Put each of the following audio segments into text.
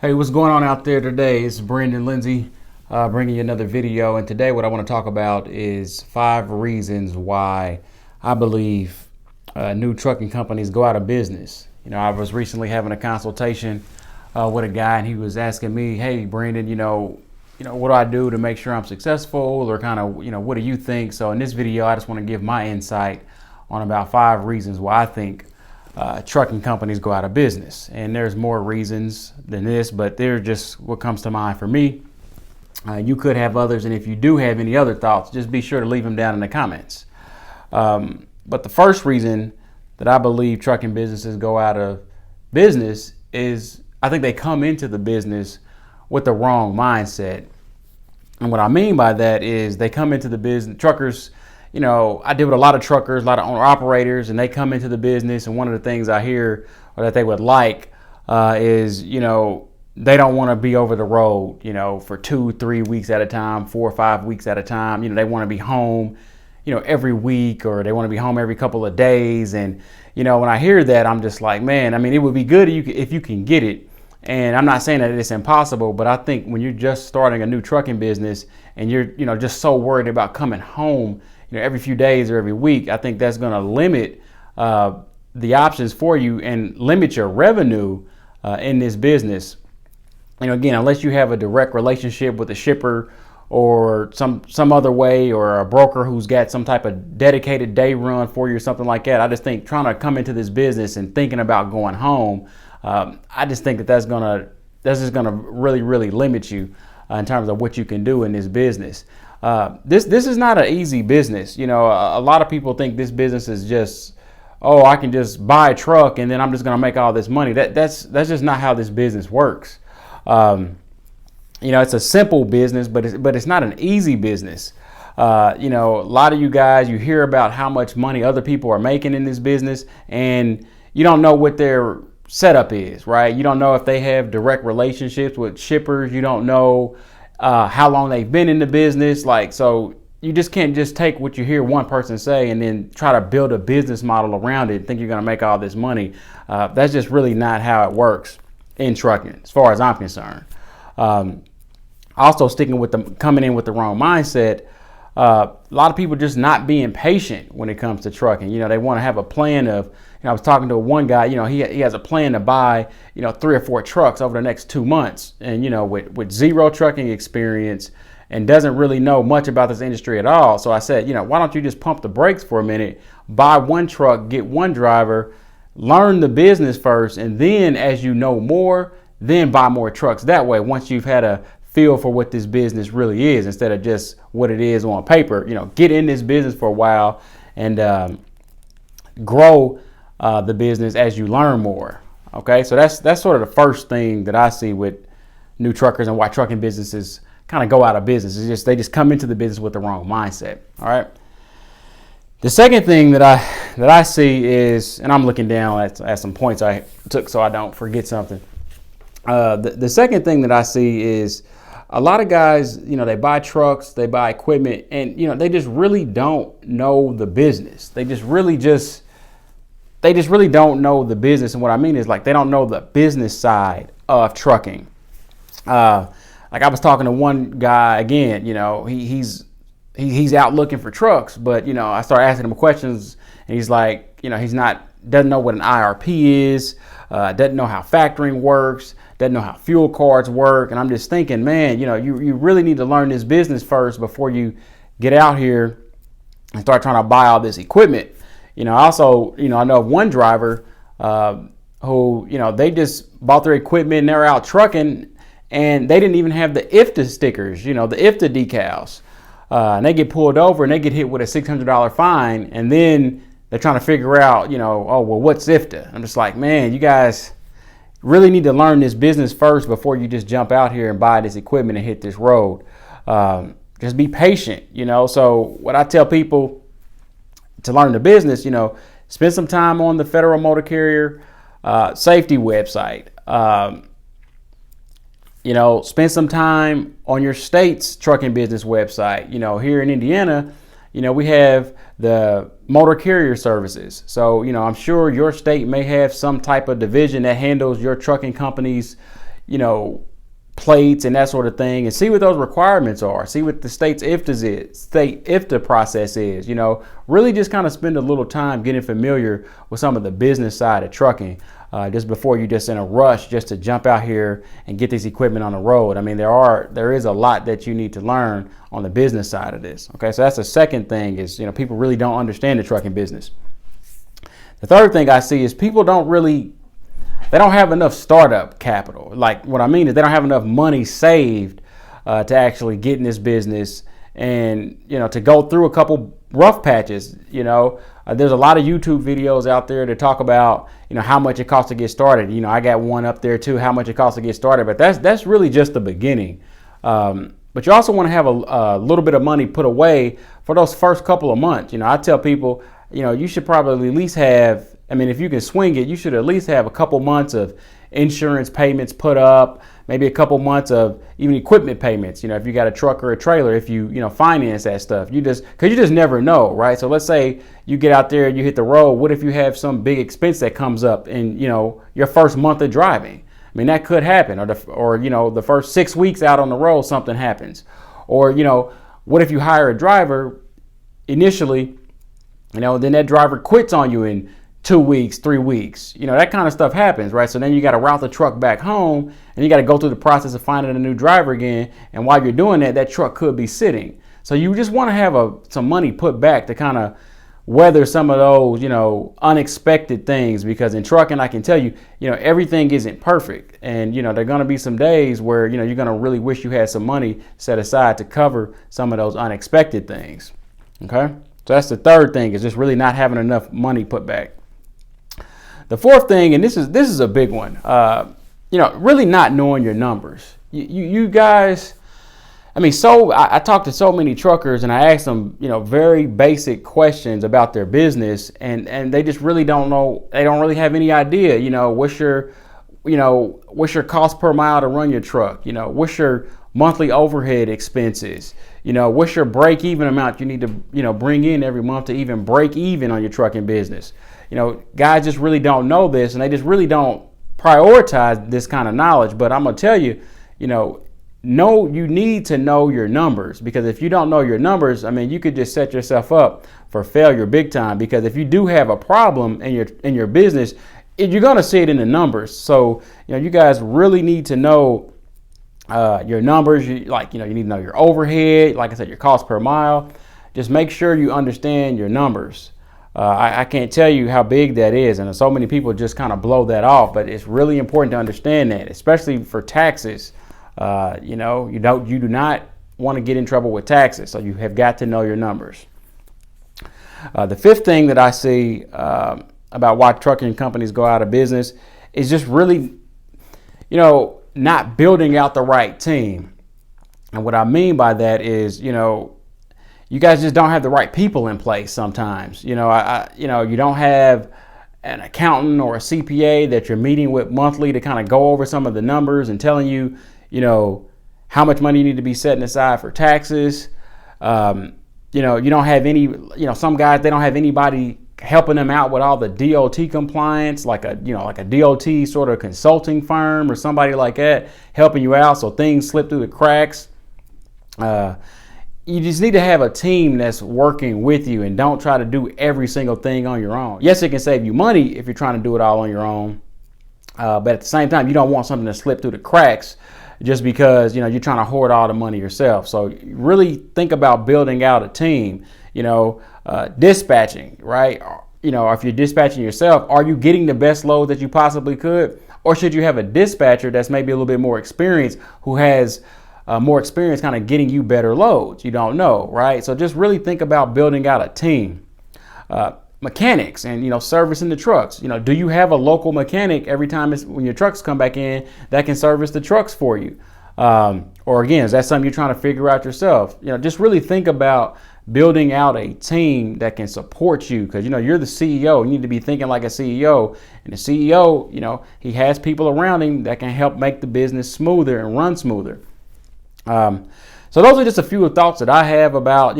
Hey, what's going on out there today? It's Brandon Lindsay bringing you another video. And today what I want to talk about is 5 reasons why I believe new trucking companies go out of business. I was recently having a consultation with a guy, and he was asking me, hey, Brandon, what do I do to make sure I'm successful, or kind of, what do you think? So in this video, I just want to give my insight on about 5 reasons why I think trucking companies go out of business. And there's more reasons than this, but they're just what comes to mind for me. You could have others, and if you do have any other thoughts, just be sure to leave them down in the comments. But the first reason that I believe trucking businesses go out of business is I think they come into the business with the wrong mindset. And what I mean by that is they come into the business, truckers, I deal with a lot of truckers, a lot of owner operators, and they come into the business, and one of the things I hear or that they would like is, they don't want to be over the road, for 2-3 weeks at a time, 4 or 5 weeks at a time. They want to be home, every week, or they want to be home every couple of days. And, when I hear that, I'm just like, man, it would be good if you can get it. And I'm not saying that it's impossible, but I think when you're just starting a new trucking business and you're, just so worried about coming home, every few days or every week, I think that's going to limit the options for you and limit your revenue in this business. Again, unless you have a direct relationship with a shipper or some other way, or a broker who's got some type of dedicated day run for you or something like that. I just think trying to come into this business and thinking about going home, I just think that's just gonna really, really limit you in terms of what you can do in this business. This is not an easy business. A lot of people think this business is just, oh, I can just buy a truck and then I'm just gonna make all this money. That's just not how this business works. It's a simple business, but it's not an easy business. A lot of you guys, you hear about how much money other people are making in this business, and you don't know what their setup is, right? You don't know if they have direct relationships with shippers. You don't know how long they've been in the business. So you just can't just take what you hear one person say and then try to build a business model around it and think you're going to make all this money. That's just really not how it works in trucking, as far as I'm concerned. Also, sticking with coming in with the wrong mindset, a lot of people just not being patient when it comes to trucking. They want to have a plan of, I was talking to one guy, he has a plan to buy, 3 or 4 trucks over the next 2 months. And, with zero trucking experience and doesn't really know much about this industry at all. So I said, why don't you just pump the brakes for a minute, buy 1 truck, get 1 driver, learn the business first, and then as you know more, then buy more trucks. That way, once you've had a feel for what this business really is, instead of just what it is on paper, get in this business for a while and grow the business as you learn more. Okay, so that's sort of the first thing that I see with new truckers and why trucking businesses kind of go out of business. It's just they just come into the business with the wrong mindset. All right. The second thing that I see is, and I'm looking down at some points I took so I don't forget something. The second thing that I see is a lot of guys, they buy trucks, they buy equipment, and they just really don't know the business. They just really don't know the business. And what I mean is, they don't know the business side of trucking. I was talking to one guy again, he's out looking for trucks, but I started asking him questions, and he's like, doesn't know what an IRP is, doesn't know how factoring works, doesn't know how fuel cards work. And I'm just thinking, man, you really need to learn this business first before you get out here and start trying to buy all this equipment. I also, I know of one driver who, they just bought their equipment and they're out trucking, and they didn't even have the IFTA stickers, the IFTA decals. And they get pulled over and they get hit with a $600 fine, and then they're trying to figure out, oh, well, what's IFTA? I'm just like, man, you guys really need to learn this business first before you just jump out here and buy this equipment and hit this road. Just be patient, So what I tell people to learn the business, spend some time on the Federal Motor Carrier safety website. Spend some time on your state's trucking business website. Here in Indiana, we have the motor carrier services. So, I'm sure your state may have some type of division that handles your trucking company's, plates and that sort of thing, and see what those requirements are. See what the state's IFTA process is. Really just kind of spend a little time getting familiar with some of the business side of trucking, just before you just in a rush just to jump out here and get this equipment on the road. I mean, there is a lot that you need to learn on the business side of this. Okay, so that's the second thing is, people really don't understand the trucking business. The third thing I see is people they don't have enough startup capital. Like, what I mean is they don't have enough money saved to actually get in this business and, to go through a couple rough patches. There's a lot of YouTube videos out there to talk about, how much it costs to get started. I got one up there too, how much it costs to get started, but that's really just the beginning. But you also want to have a little bit of money put away for those first couple of months. I tell people, you should probably at least have, if you can swing it, you should at least have a couple months of insurance payments put up, maybe a couple months of even equipment payments. If you got a truck or a trailer, if you finance that stuff, because you just never know, right? So let's say you get out there and you hit the road. What if you have some big expense that comes up in, your first month of driving? That could happen, or the first 6 weeks out on the road, something happens. Or, what if you hire a driver initially, then that driver quits on you in 2 weeks, 3 weeks, that kind of stuff happens, right? So then you got to route the truck back home and you got to go through the process of finding a new driver again. And while you're doing that, that truck could be sitting. So you just want to have some money put back to kind of weather some of those, unexpected things, because in trucking, I can tell you, everything isn't perfect. And, there are going to be some days where, you're going to really wish you had some money set aside to cover some of those unexpected things. Okay. So that's the third thing, is just really not having enough money put back. The fourth thing, and this is a big one, really not knowing your numbers. You guys, I talked to so many truckers and I asked them, very basic questions about their business, and they just really don't know. They don't really have any idea, what's your cost per mile to run your truck? What's your monthly overhead expenses? What's your break even amount you need to, bring in every month to even break even on your trucking business? Guys just really don't know this, and they just really don't prioritize this kind of knowledge. But I'm going to tell you, you need to know your numbers, because if you don't know your numbers, you could just set yourself up for failure big time. Because if you do have a problem in your business, you're going to see it in the numbers. So, you guys really need to know your numbers. You need to know your overhead, like I said, your cost per mile. Just make sure you understand your numbers. I can't tell you how big that is, and so many people just kind of blow that off, but it's really important to understand that, especially for taxes. You do not want to get in trouble with taxes, so you have got to know your numbers. The fifth thing that I see about why trucking companies go out of business is just really, not building out the right team. And what I mean by that is, you guys just don't have the right people in place sometimes. You don't have an accountant or a CPA that you're meeting with monthly to kind of go over some of the numbers and telling you, how much money you need to be setting aside for taxes. You don't have any, some guys, they don't have anybody helping them out with all the DOT compliance, like a DOT sort of consulting firm or somebody like that helping you out so things slip through the cracks. You just need to have a team that's working with you, and don't try to do every single thing on your own. Yes, it can save you money if you're trying to do it all on your own. But at the same time, you don't want something to slip through the cracks just because, you're trying to hoard all the money yourself. So really think about building out a team, dispatching, right? If you're dispatching yourself, are you getting the best load that you possibly could? Or should you have a dispatcher that's maybe a little bit more experienced, who has more experience kind of getting you better loads? You don't know, right? So just really think about building out a team. Mechanics and, servicing the trucks. Do you have a local mechanic every time when your trucks come back in that can service the trucks for you? Or again, is that something you're trying to figure out yourself? Just really think about building out a team that can support you, because, you're the CEO. You need to be thinking like a CEO, and the CEO, he has people around him that can help make the business smoother and run smoother. So those are just a few thoughts that I have about,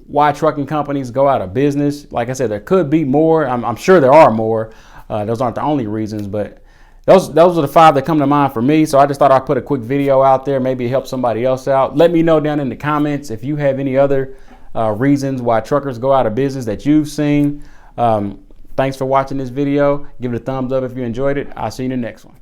why trucking companies go out of business. Like I said, there could be more. I'm sure there are more. Those aren't the only reasons, but those are the 5 that come to mind for me. So I just thought I'd put a quick video out there. Maybe help somebody else out. Let me know down in the comments if you have any other reasons why truckers go out of business that you've seen. Thanks for watching this video. Give it a thumbs up if you enjoyed it. I'll see you in the next one.